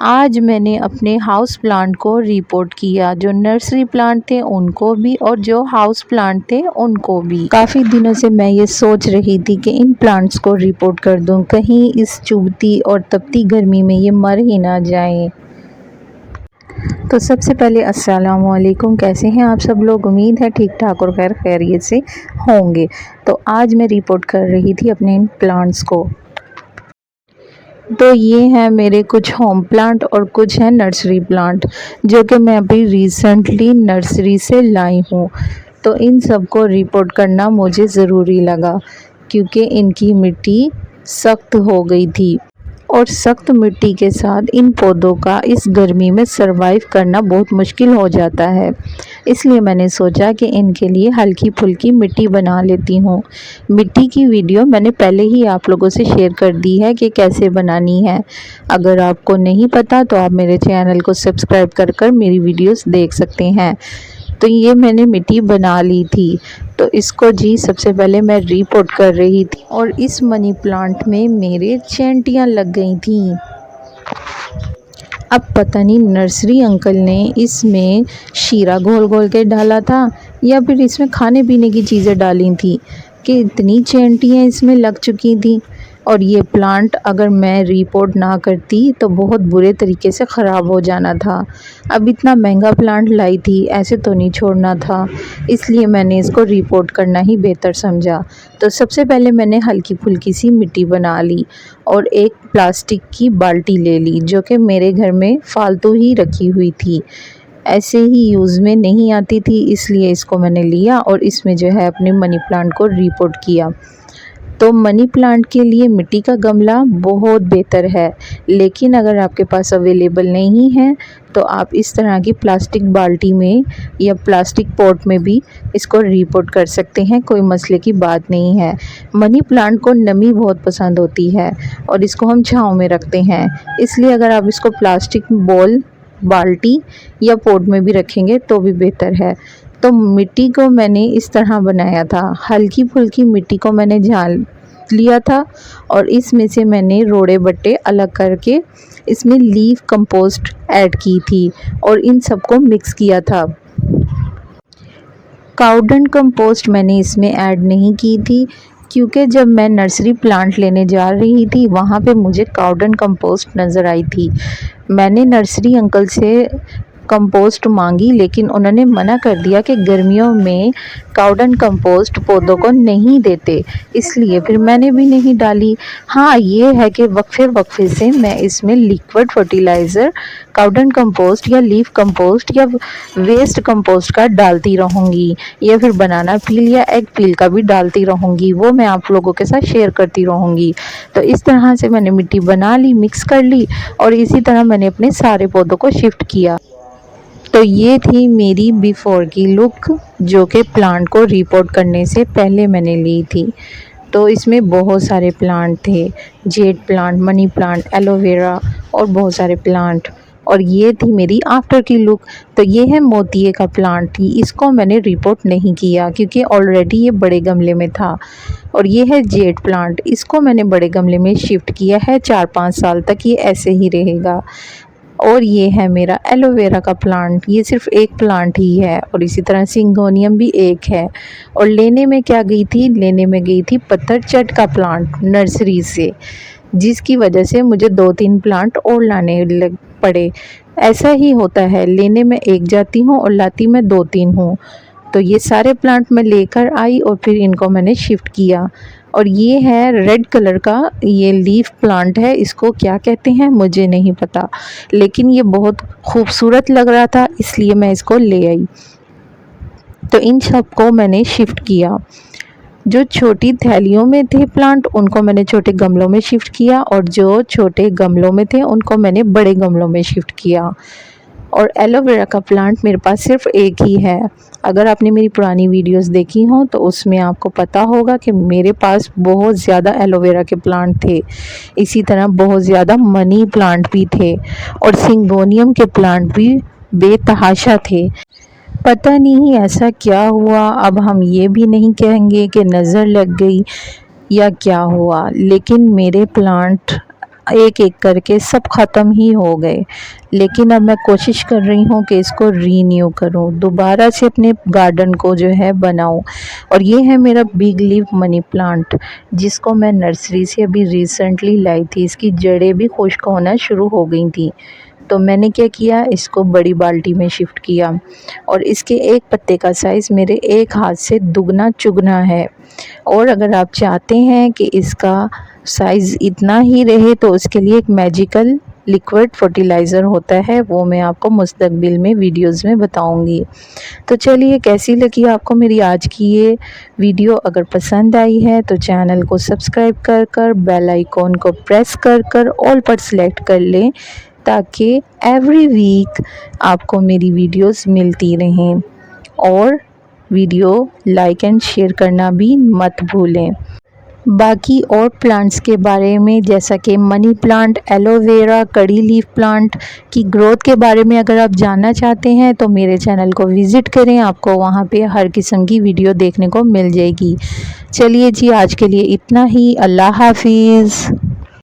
आज मैंने अपने हाउस प्लांट को रिपोर्ट किया, जो नर्सरी प्लांट थे उनको भी और जो हाउस प्लांट थे उनको भी। काफ़ी दिनों से मैं ये सोच रही थी कि इन प्लांट्स को रिपोर्ट कर दूं, कहीं इस चुभती और तपती गर्मी में ये मर ही ना जाएं। तो सबसे पहले अस्सलाम वालेकुम, कैसे हैं आप सब लोग? उम्मीद है ठीक ठाक और खैर खैरियत से होंगे। तो आज मैं रिपोर्ट कर रही थी अपने इन प्लांट्स को। तो ये हैं मेरे कुछ होम प्लांट और कुछ हैं नर्सरी प्लांट, जो कि मैं अभी रिसेंटली नर्सरी से लाई हूँ। तो इन सब को रिपोर्ट करना मुझे ज़रूरी लगा, क्योंकि इनकी मिट्टी सख्त हो गई थी और सख्त मिट्टी के साथ इन पौधों का इस गर्मी में सरवाइव करना बहुत मुश्किल हो जाता है। इसलिए मैंने सोचा कि इनके लिए हल्की फुल्की मिट्टी बना लेती हूँ। मिट्टी की वीडियो मैंने पहले ही आप लोगों से शेयर कर दी है कि कैसे बनानी है। अगर आपको नहीं पता तो आप मेरे चैनल को सब्सक्राइब कर मेरी वीडियोस देख सकते हैं। तो ये मैंने मिट्टी बना ली थी। तो इसको जी सबसे पहले मैं रिपोर्ट कर रही थी और इस मनी प्लांट में मेरे चैंटियाँ लग गई थी। अब पता नहीं नर्सरी अंकल ने इसमें शीरा घोल घोल के डाला था या फिर इसमें खाने पीने की चीज़ें डाली थी कि इतनी चैंटियाँ इसमें लग चुकी थी। और ये प्लांट अगर मैं रिपोर्ट ना करती तो बहुत बुरे तरीके से ख़राब हो जाना था। अब इतना महंगा प्लांट लाई थी, ऐसे तो नहीं छोड़ना था, इसलिए मैंने इसको रिपोर्ट करना ही बेहतर समझा। तो सबसे पहले मैंने हल्की फुल्की सी मिट्टी बना ली और एक प्लास्टिक की बाल्टी ले ली, जो कि मेरे घर में फालतू ही रखी हुई थी, ऐसे ही यूज़ में नहीं आती थी, इसलिए इसको मैंने लिया और इसमें जो है अपने मनी प्लांट को रिपोर्ट किया। तो मनी प्लांट के लिए मिट्टी का गमला बहुत बेहतर है, लेकिन अगर आपके पास अवेलेबल नहीं है तो आप इस तरह की प्लास्टिक बाल्टी में या प्लास्टिक पॉट में भी इसको रिपोर्ट कर सकते हैं, कोई मसले की बात नहीं है। मनी प्लांट को नमी बहुत पसंद होती है और इसको हम छाँव में रखते हैं, इसलिए अगर आप इसको प्लास्टिक बॉल, बाल्टी या पॉट में भी रखेंगे तो भी बेहतर है। तो मिट्टी को मैंने इस तरह बनाया था, हल्की फुल्की मिट्टी को मैंने झाल लिया था और इसमें से मैंने रोड़े बट्टे अलग करके इसमें लीफ कंपोस्ट ऐड की थी और इन सबको मिक्स किया था। काउडंग कंपोस्ट मैंने इसमें ऐड नहीं की थी, क्योंकि जब मैं नर्सरी प्लांट लेने जा रही थी वहाँ पे मुझे काउडंग कंपोस्ट नज़र आई थी। मैंने नर्सरी अंकल से कंपोस्ट मांगी, लेकिन उन्होंने मना कर दिया कि गर्मियों में काउडंग कंपोस्ट पौधों को नहीं देते, इसलिए फिर मैंने भी नहीं डाली। हाँ, ये है कि वक्फे वक्फे से मैं इसमें लिक्विड फर्टिलाइज़र काउडंग कंपोस्ट या लीफ कंपोस्ट या वेस्ट कंपोस्ट का डालती रहूँगी, या फिर बनाना पील या एग पील का भी डालती रहूँगी, वो मैं आप लोगों के साथ शेयर करती रहूँगी। तो इस तरह से मैंने मिट्टी बना ली, मिक्स कर ली और इसी तरह मैंने अपने सारे पौधों को शिफ्ट किया। तो ये थी मेरी बिफ़ोर की लुक, जो कि प्लांट को रिपोर्ट करने से पहले मैंने ली थी। तो इसमें बहुत सारे प्लांट थे, jade plant, money plant, aloe vera और बहुत सारे प्लांट। और ये थी मेरी आफ्टर की लुक। तो ये है मोतिये का प्लांट, इसको मैंने रिपोर्ट नहीं किया क्योंकि ऑलरेडी ये बड़े गमले में था। और ये है जेड प्लांट, इसको मैंने बड़े गमले में शिफ्ट किया है, 4-5 साल तक ये ऐसे ही रहेगा। और ये है मेरा एलोवेरा का प्लांट, ये सिर्फ एक प्लांट ही है और इसी तरह सिंगोनियम भी एक है। और लेने में क्या गई थी, लेने में गई थी पत्थर चट का प्लांट नर्सरी से, जिसकी वजह से मुझे 2-3 प्लांट और लाने लग पड़े। ऐसा ही होता है, लेने में एक जाती हूँ और लाती मैं 2-3 हूँ। तो ये सारे प्लांट मैं लेकर आई और फिर इनको मैंने शिफ्ट किया। और ये है रेड कलर का, ये लीफ प्लांट है, इसको क्या कहते हैं मुझे नहीं पता, लेकिन ये बहुत खूबसूरत लग रहा था इसलिए मैं इसको ले आई। तो इन सब को मैंने शिफ्ट किया। जो छोटी थैलियों में थे प्लांट उनको मैंने छोटे गमलों में शिफ्ट किया और जो छोटे गमलों में थे उनको मैंने बड़े गमलों में शिफ्ट किया। और एलोवेरा का प्लांट मेरे पास सिर्फ एक ही है। अगर आपने मेरी पुरानी वीडियोस देखी हों तो उसमें आपको पता होगा कि मेरे पास बहुत ज़्यादा एलोवेरा के प्लांट थे, इसी तरह बहुत ज़्यादा मनी प्लांट भी थे और सिंगोनियम के प्लांट भी बेतहाशा थे। पता नहीं ऐसा क्या हुआ, अब हम ये भी नहीं कहेंगे कि नज़र लग गई या क्या हुआ, लेकिन मेरे प्लांट एक एक करके सब ख़त्म ही हो गए। लेकिन अब मैं कोशिश कर रही हूँ कि इसको रीन्यू करूँ, दोबारा से अपने गार्डन को जो है बनाऊँ। और ये है मेरा बिग लीफ मनी प्लांट, जिसको मैं नर्सरी से अभी रिसेंटली लाई थी। इसकी जड़ें भी खुश्क होना शुरू हो गई थी, तो मैंने क्या किया, इसको बड़ी बाल्टी में शिफ्ट किया। और इसके एक पत्ते का साइज़ मेरे एक हाथ से दुगना चुगना है। और अगर आप चाहते हैं कि इसका साइज़ इतना ही रहे तो उसके लिए एक मैजिकल लिक्विड फर्टिलाइज़र होता है, वो मैं आपको मुस्तकबिल में वीडियोज़ में बताऊंगी। तो चलिए, कैसी लगी आपको मेरी आज की ये वीडियो? अगर पसंद आई है तो चैनल को सब्सक्राइब कर कर बेल आइकॉन को प्रेस कर कर ऑल पर सेलेक्ट कर लें, ताकि एवरी वीक आपको मेरी वीडियोस मिलती रहें। और वीडियो लाइक एंड शेयर करना भी मत भूलें। बाकी और प्लांट्स के बारे में, जैसा कि मनी प्लांट, एलोवेरा, कड़ी लीफ प्लांट की ग्रोथ के बारे में अगर आप जानना चाहते हैं तो मेरे चैनल को विज़िट करें, आपको वहाँ पे हर किस्म की वीडियो देखने को मिल जाएगी। चलिए जी, आज के लिए इतना ही। अल्लाह हाफिज़।